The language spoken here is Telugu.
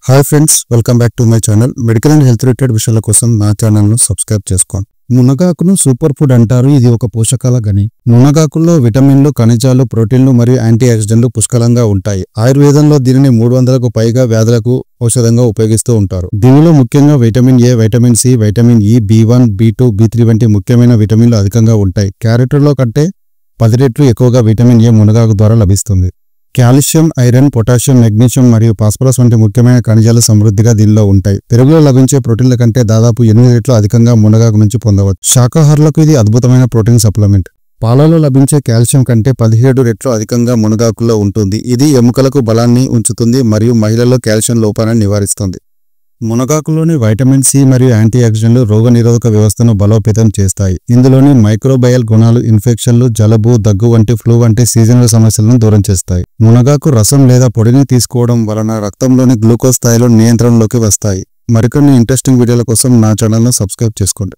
Hi friends, welcome back to my channel. Medical and health related విషయాల కోసం నా ఛానల్ను సబ్స్క్రైబ్ చేసుకోండి. మునగాకును సూపర్ ఫుడ్ అంటారు. ఇది ఒక పోషకాల గని. మునగాకుల్లో విటమిన్లు, ఖనిజాలు, ప్రోటీన్లు మరియు యాంటీ ఆక్సిడెంట్లు పుష్కలంగా ఉంటాయి. ఆయుర్వేదంలో దీనిని 300కు పైగా వ్యాధులకు ఔషధంగా ఉపయోగిస్తూ ఉంటారు. దీనిలో ముఖ్యంగా vitamin A, vitamin C, vitamin E, B1, B2, B3 వంటి ముఖ్యమైన విటమిన్లు అధికంగా ఉంటాయి. క్యారెట్లో కంటే 10 రెట్లు ఎక్కువగా విటమిన్ ఏ మునగాకు ద్వారా లభిస్తుంది. కాల్షియం, ఐరన్, పొటాషియం, మెగ్నీషియం మరియు ఫాస్ఫరస్ వంటి ముఖ్యమైన ఖనిజాలు సమృద్ధిగా దీనిలో ఉంటాయి. పెరుగులో లభించే ప్రోటీన్ల కంటే దాదాపు 8 రెట్లు అధికంగా మునగాకు నుంచి పొందవచ్చు. శాకాహారులకు ఇది అద్భుతమైన ప్రోటీన్ సప్లిమెంట్. పాలలో లభించే కాల్షియం కంటే 17 రెట్లు అధికంగా మునగాకులో ఉంటుంది. ఇది ఎముకలకు బలాన్ని ఉంచుతుంది మరియు మహిళల్లో కాల్షియం లోపాన్ని నివారిస్తుంది. మునగాకులోని వైటమిన్ సి మరియు యాంటీ ఆక్సిడెంట్లు రోగనిరోధక వ్యవస్థను బలోపేతం చేస్తాయి. ఇందులోని మైక్రోబయల్ గుణాలు ఇన్ఫెక్షన్లు, జలుబు, దగ్గు వంటి ఫ్లూ వంటి సీజనల్ సమస్యలను దూరం చేస్తాయి. మునగాకు రసం లేదా పొడిని తీసుకోవడం వలన రక్తంలోని గ్లూకోజ్ స్థాయిలు నియంత్రణలోకి వస్తాయి. మరికొన్ని ఇంట్రెస్టింగ్ వీడియోల కోసం నా ఛానల్ను సబ్స్క్రైబ్ చేసుకోండి.